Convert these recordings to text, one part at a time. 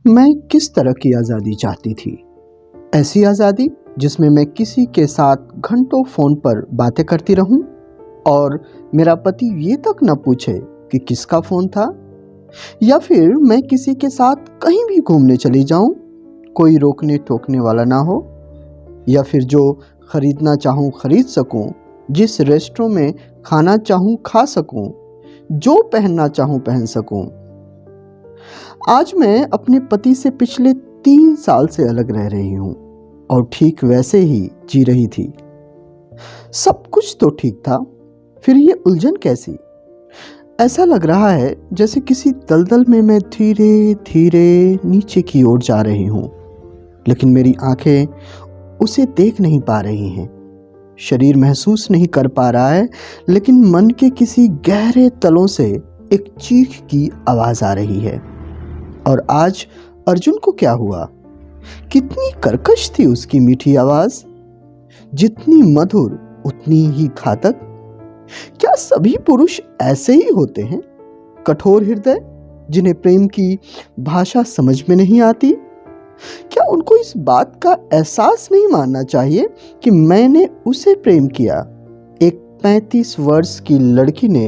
मैं किस तरह की आज़ादी चाहती थी? ऐसी आज़ादी जिसमें मैं किसी के साथ घंटों फ़ोन पर बातें करती रहूं और मेरा पति ये तक न पूछे कि किसका फ़ोन था, या फिर मैं किसी के साथ कहीं भी घूमने चली जाऊं, कोई रोकने टोकने वाला ना हो, या फिर जो खरीदना चाहूं खरीद सकूं, जिस रेस्टोरेंट में खाना चाहूं खा सकूं, जो पहनना चाहूं पहन सकूं। आज मैं अपने पति से पिछले 3 साल से अलग रह रही हूँ और ठीक वैसे ही जी रही थी। सब कुछ तो ठीक था, फिर ये उलझन कैसी? ऐसा लग रहा है जैसे किसी दलदल में मैं धीरे धीरे नीचे की ओर जा रही हूँ, लेकिन मेरी आंखें उसे देख नहीं पा रही हैं। शरीर महसूस नहीं कर पा रहा है, लेकिन मन के किसी गहरे तलों से एक चीख की आवाज आ रही है। और आज अर्जुन को क्या हुआ? कितनी कर्कश थी उसकी मीठी आवाज, जितनी मधुर उतनी ही घातक। क्या सभी पुरुष ऐसे ही होते हैं, कठोर हृदय, जिन्हें प्रेम की भाषा समझ में नहीं आती? क्या उनको इस बात का एहसास नहीं मानना चाहिए कि मैंने उसे प्रेम किया? एक 35 वर्ष की लड़की ने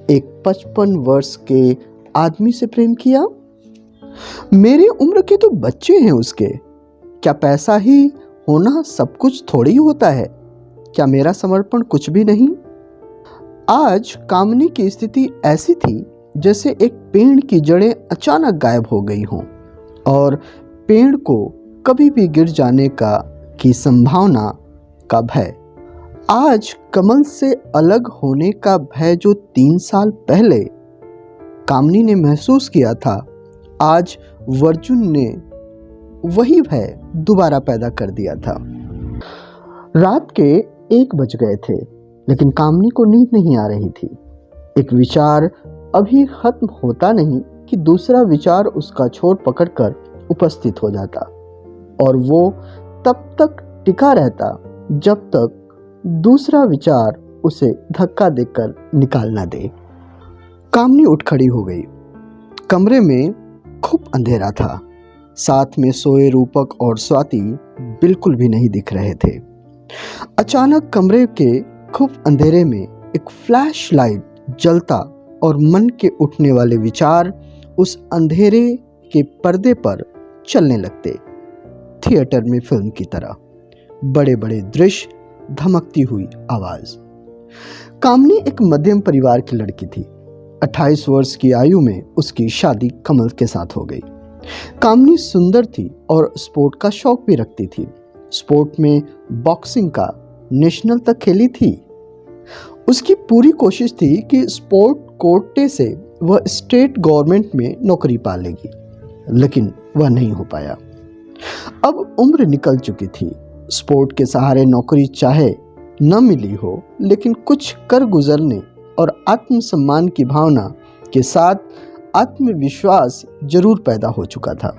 एक 55 वर्ष के आदमी से प्रेम किया। मेरी उम्र के तो बच्चे हैं उसके। क्या पैसा ही होना सब कुछ थोड़ी होता है? क्या मेरा समर्पण कुछ भी नहीं? आज कामनी की स्थिति ऐसी थी जैसे एक पेड़ की जड़ें अचानक गायब हो गई हों और पेड़ को कभी भी गिर जाने की संभावना का भय। आज कमल से अलग होने का भय जो 3 साल पहले कामनी ने महसूस किया था, आज वर्जुन ने वही भय दोबारा पैदा कर दिया था। रात के 1 बज गए थे, लेकिन कामनी को नींद नहीं आ रही थी। एक विचार अभी खत्म होता नहीं कि दूसरा विचार उसका छोर पकड़कर उपस्थित हो जाता, और वो तब तक टिका रहता जब तक दूसरा विचार उसे धक्का देकर निकाल ना दे। कामनी उठ खड़ी हो गई। कमरे में खूब अंधेरा था। साथ में सोए रूपक और स्वाति बिल्कुल भी नहीं दिख रहे थे। अचानक कमरे के खूब अंधेरे में एक फ्लैश लाइट जलता और मन के उठने वाले विचार उस अंधेरे के पर्दे पर चलने लगते। थिएटर में फिल्म की तरह बड़े बड़े दृश्य, धमकती हुई आवाज। कामनी एक मध्यम परिवार की लड़की थी। 28 वर्ष की आयु में उसकी शादी कमल के साथ हो गई। कामनी सुंदर थी और स्पोर्ट का शौक भी रखती थी। स्पोर्ट में बॉक्सिंग का नेशनल तक खेली थी। उसकी पूरी कोशिश थी कि स्पोर्ट कोटे से वह स्टेट गवर्नमेंट में नौकरी पा लेगी, लेकिन वह नहीं हो पाया। अब उम्र निकल चुकी थी। स्पोर्ट के सहारे नौकरी चाहे न मिली हो, लेकिन कुछ कर गुजरने और आत्मसम्मान की भावना के साथ आत्मविश्वास जरूर पैदा हो चुका था,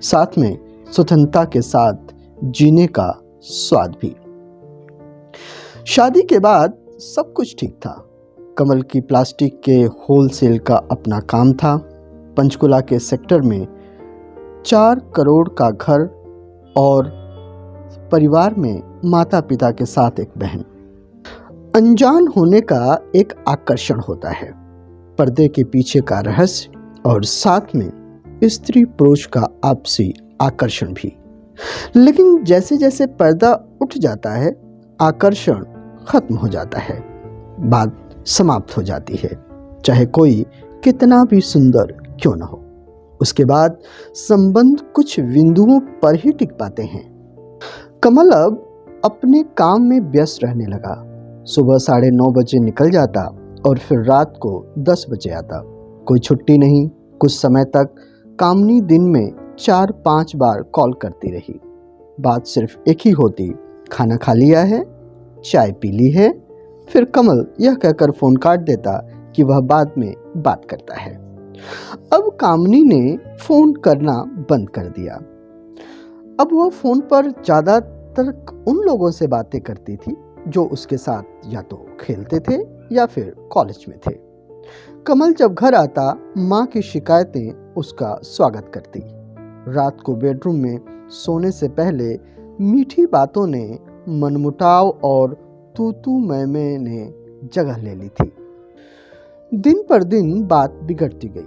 साथ में स्वतंत्रता के साथ जीने का स्वाद भी। शादी के बाद सब कुछ ठीक था। कमल की प्लास्टिक के होलसेल का अपना काम था। पंचकुला के सेक्टर में 4 करोड़ का घर और परिवार में माता पिता के साथ एक बहन। अनजान होने का एक आकर्षण होता है, पर्दे के पीछे का रहस्य, और साथ में स्त्री पुरुष का आपसी आकर्षण भी। लेकिन जैसे जैसे पर्दा उठ जाता है, आकर्षण खत्म हो जाता है, बात समाप्त हो जाती है, चाहे कोई कितना भी सुंदर क्यों न हो। उसके बाद संबंध कुछ बिंदुओं पर ही टिक पाते हैं। कमल अब अपने काम में व्यस्त रहने लगा। सुबह 9:30 बजे निकल जाता और फिर रात को 10 बजे आता। कोई छुट्टी नहीं। कुछ समय तक कामनी दिन में 4-5 बार कॉल करती रही। बात सिर्फ एक ही होती, खाना खा लिया है, चाय पी ली है। फिर कमल यह कहकर फोन काट देता कि वह बाद में बात करता है। अब कामनी ने फोन करना बंद कर दिया। अब वह फोन पर ज्यादातर उन लोगों से बातें करती थी जो उसके साथ या तो खेलते थे या फिर कॉलेज में थे। कमल जब घर आता, माँ की शिकायतें उसका स्वागत करती। रात को बेडरूम में सोने से पहले मीठी बातों ने मनमुटाव और तू तू मैं ने जगह ले ली थी। दिन पर दिन बात बिगड़ती गई।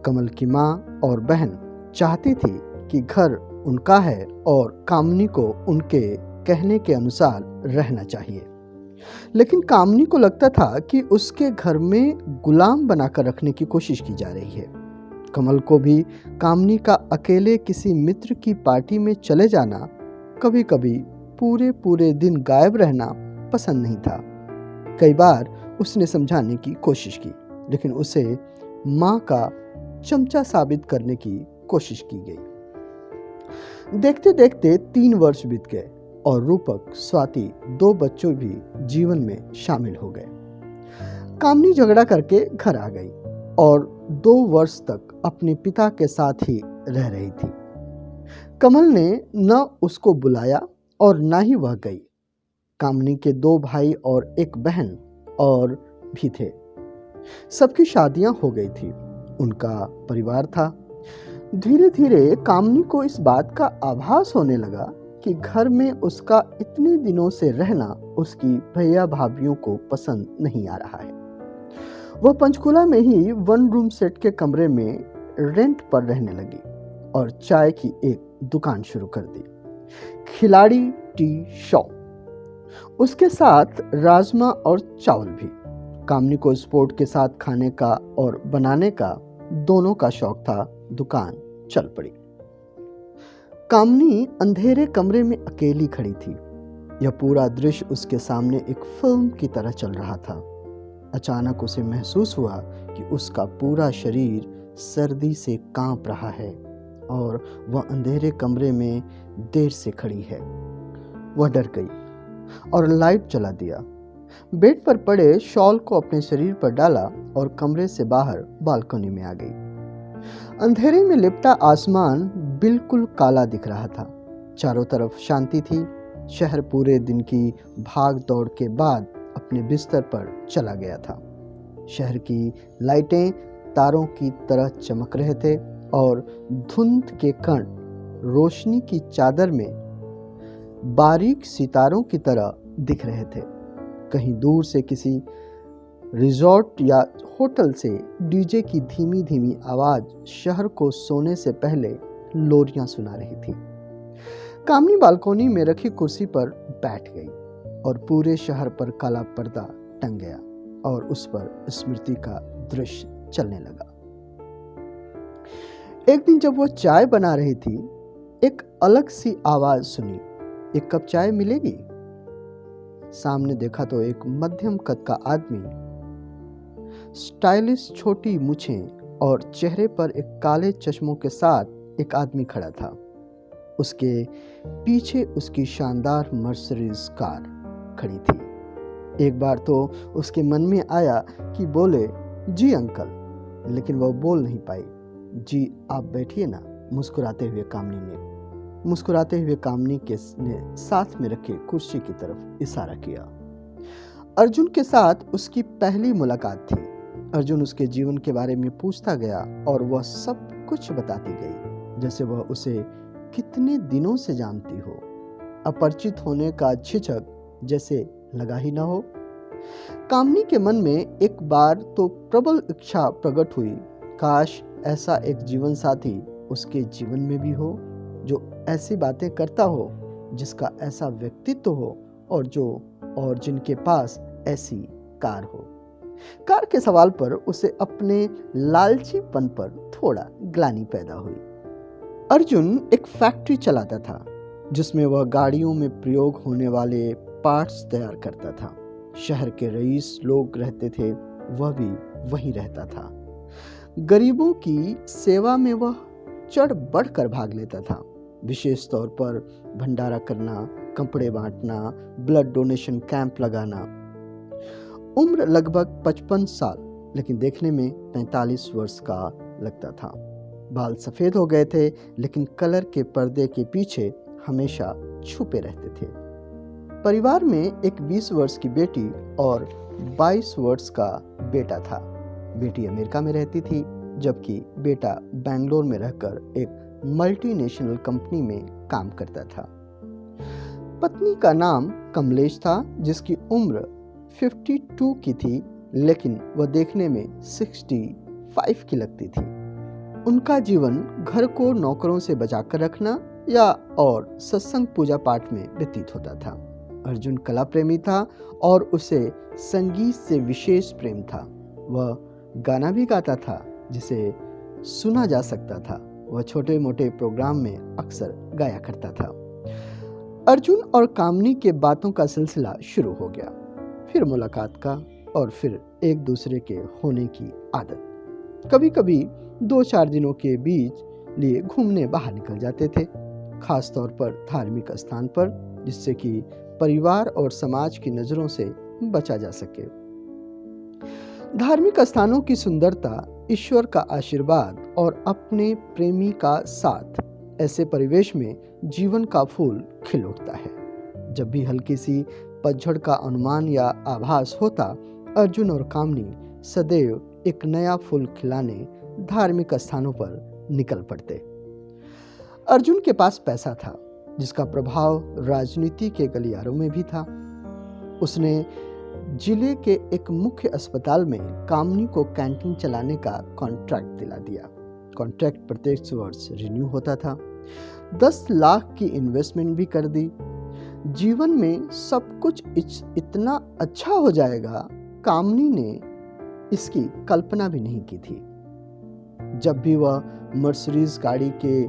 कमल की माँ और बहन चाहती थी कि घर उनका है और कामनी को उनके कहने के अनुसार रहना चाहिए, लेकिन कामनी को लगता था कि उसके घर में गुलाम बनाकर रखने की कोशिश की जा रही है। कमल को भी कामनी का अकेले किसी मित्र की पार्टी में चले जाना, कभी कभी पूरे पूरे दिन गायब रहना पसंद नहीं था। कई बार उसने समझाने की कोशिश की, लेकिन उसे माँ का चमचा साबित करने की कोशिश की गई। देखते देखते 3 वर्ष बीत गए और रूपक, स्वाति 2 बच्चों भी जीवन में शामिल हो गए। कामनी झगड़ा करके घर आ गई और 2 वर्ष तक अपने पिता के साथ ही रह रही थी। कमल ने न उसको बुलाया और न ही वह गई। कामनी के 2 भाई और 1 बहन और भी थे। सबकी शादियां हो गई थी, उनका परिवार था। धीरे धीरे कामनी को इस बात का आभास होने लगा कि घर में उसका इतने दिनों से रहना उसकी भैया भाभियों को पसंद नहीं आ रहा है। वह पंचकुला में ही 1 रूम सेट के कमरे में रेंट पर रहने लगी और चाय की एक दुकान शुरू कर दी, खिलाड़ी टी शॉप। उसके साथ राजमा और चावल भी। कामनी को स्पोर्ट के साथ खाने का और बनाने का दोनों का शौक था। दुकान चल पड़ी। कामनी अंधेरे कमरे में अकेली खड़ी थी। यह पूरा दृश्य उसके सामने एक फिल्म की तरह चल रहा था। अचानक उसे महसूस हुआ कि उसका पूरा शरीर सर्दी से कांप रहा है और वह अंधेरे कमरे में देर से खड़ी है। वह डर गई और लाइट जला दिया। बेड पर पड़े शॉल को अपने शरीर पर डाला और कमरे से बाहर बालकनी में आ गई। अंधेरे में लिपटा आसमान बिल्कुल काला दिख रहा था। चारों तरफ शांति थी। शहर पूरे दिन की भाग दौड़ के बाद अपने बिस्तर पर चला गया था। शहर की लाइटें तारों की तरह चमक रहे थे और धुंध के कण रोशनी की चादर में बारीक सितारों की तरह दिख रहे थे। कहीं दूर से किसी रिजॉर्ट या होटल से डीजे की धीमी धीमी आवाज शहर को सोने से पहले लोरियां सुना रही थी। कामनी बालकोनी में रखी कुर्सी पर बैठ गई और पूरे शहर पर काला पर्दा टंग गया और उस पर स्मृति का दृश्य चलने लगा। एक दिन जब वह चाय बना रही थी, एक अलग सी आवाज सुनी, एक कप चाय मिलेगी? सामने देखा तो एक मध्यम कद का आदमी, स्टाइलिश छोटी मूछें और चेहरे पर एक काले चश्मों के साथ एक आदमी खड़ा था। उसके पीछे उसकी शानदार मर्सिडीज कार खड़ी थी। एक बार तो उसके मन में आया कि बोले, जी अंकल, लेकिन वह बोल नहीं पाई। जी आप बैठिए ना, मुस्कुराते हुए कामनी ने साथ में रखे कुर्सी की तरफ इशारा किया। अर्जुन के साथ उसकी पहली मुलाकात थी। अर्जुन उसके जीवन के बारे में पूछता गया और वह सब कुछ बताती गई, जैसे वह उसे कितने दिनों से जानती हो। अपरिचित होने का झिझक जैसे लगा ही ना हो। कामनी के मन में एक बार तो प्रबल इच्छा प्रकट हुई, काश ऐसा एक जीवन साथी उसके जीवन में भी हो, जो ऐसी बातें करता हो, जिसका ऐसा व्यक्तित्व हो और जिनके पास ऐसी कार हो। कार के सवाल पर उसे अपने लालचीपन पर थोड़ा ग्लानि पैदा हुई। अर्जुन एक फैक्ट्री चलाता था जिसमें वह गाड़ियों में प्रयोग होने वाले पार्ट्स तैयार करता था। शहर के रईस लोग रहते थे, वह भी वहीं रहता था। गरीबों की सेवा में वह चढ़ बढ़कर भाग लेता था, विशेष तौर पर भंडारा करना, कपड़े बांटना, ब्लड डोनेशन कैंप लगाना। उम्र लगभग 55 साल, लेकिन देखने में 45 वर्ष का लगता था। बाल सफेद हो गए थे, लेकिन कलर के पर्दे के पीछे हमेशा छुपे रहते थे। परिवार में एक 20 वर्ष की बेटी और 22 वर्ष का बेटा था। बेटी अमेरिका में रहती थी, जबकि बेटा बेंगलोर में रहकर एक मल्टीनेशनल कंपनी में काम करता था। पत्नी का नाम कमलेश था, जिसकी उम्र 52 की थी, लेकिन वह देखने में 65 की लगती थी। उनका जीवन घर को नौकरों से बचाकर रखना या और सत्संग पूजा पाठ में व्यतीत होता था। अर्जुन कला प्रेमी था और उसे संगीत से विशेष प्रेम था। वह गाना भी गाता था जिसे सुना जा सकता था। वह छोटे मोटे प्रोग्राम में अक्सर गाया करता था। अर्जुन और कामनी के बातों का सिलसिला शुरू हो गया, फिर मुलाकात का और फिर एक दूसरे के होने की आदत। कभी कभी 2-4 दिनों के बीच लिए घूमने बाहर निकल जाते थे, खास तौर पर धार्मिक स्थान पर, जिससे कि परिवार और समाज की नजरों से बचा जा सके। धार्मिक स्थानों की सुंदरता, ईश्वर का आशीर्वाद और अपने प्रेमी का साथ, ऐसे परिवेश में जीवन का फूल खिल उठता है। जब भी हल्की सी पतझड़ का अनुमान या आभास होता, अर्जुन और कामनी सदैव एक नया फूल खिलाने धार्मिक स्थानों पर निकल पड़ते। अर्जुन के पास पैसा था, जिसका प्रभाव राजनीति के गलियारों में भी था। उसने जिले के एक मुख्य अस्पताल में कामनी को कैंटीन चलाने का कॉन्ट्रैक्ट दिला दिया। कॉन्ट्रैक्ट प्रत्येक वर्ष रिन्यू होता था। 10 लाख की इन्वेस्टमेंट भी कर दी। जीवन में सब कुछ इतना अच्छा हो जाएगा, कामनी ने इसकी कल्पना भी नहीं की थी। जब भी वह मर्सिडीज गाड़ी के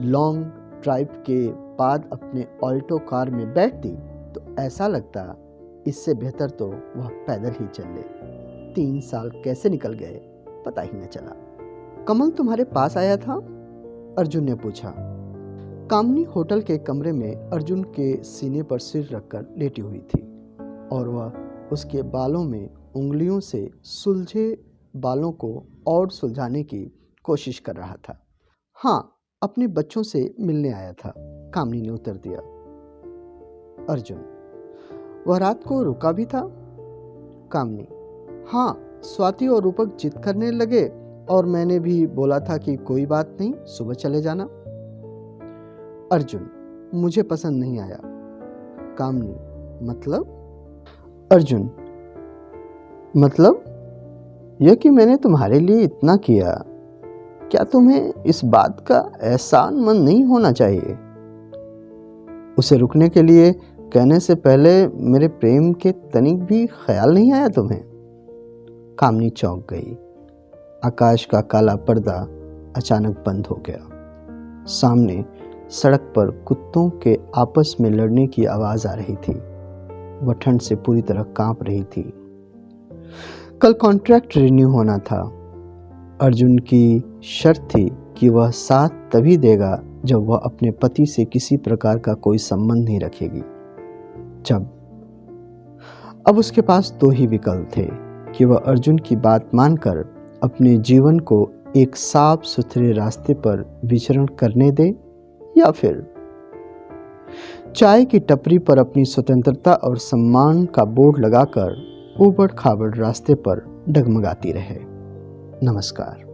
लॉन्ग ड्राइव के बाद अपने ऑल्टो कार में बैठती तो ऐसा लगता इससे बेहतर तो वह पैदल ही चल ले। 3 साल कैसे निकल गए पता ही न चला। कमल तुम्हारे पास आया था? अर्जुन ने पूछा। कामनी होटल के कमरे में अर्जुन के सीने पर सिर रखकर लेटी हुई थी और वह उसके बालों में उंगलियों से सुलझे बालों को और सुलझाने की कोशिश कर रहा था। हाँ, अपने बच्चों से मिलने आया था, कामनी ने उत्तर दिया। अर्जुन, वह रात को रुका भी था? कामनी, हाँ, स्वाति और रूपक जिद करने लगे और मैंने भी बोला था कि कोई बात नहीं, सुबह चले जाना। अर्जुन, मुझे पसंद नहीं आया। कामनी, मतलब? अर्जुन, मतलब यह कि मैंने तुम्हारे लिए इतना किया, क्या तुम्हें इस बात का एहसानमंद नहीं होना चाहिए? उसे रुकने के लिए कहने से पहले मेरे प्रेम के तनिक भी ख्याल नहीं आया तुम्हें? कामनी चौंक गई। आकाश का काला पर्दा अचानक बंद हो गया। सामने सड़क पर कुत्तों के आपस में लड़ने की आवाज आ रही थी। वह ठंड से पूरी तरह कांप रही थी। कल कॉन्ट्रैक्ट रिन्यू होना था। अर्जुन की शर्त थी कि वह साथ तभी देगा जब वह अपने पति से किसी प्रकार का कोई संबंध नहीं रखेगी। अब उसके पास 2 ही विकल्प थे कि वह अर्जुन की बात मानकर अपने जीवन को एक साफ सुथरे रास्ते पर विचरण करने दे, या फिर चाय की टपरी पर अपनी स्वतंत्रता और सम्मान का बोर्ड लगाकर ऊबड़ खाबड़ रास्ते पर डगमगाती रहे। नमस्कार।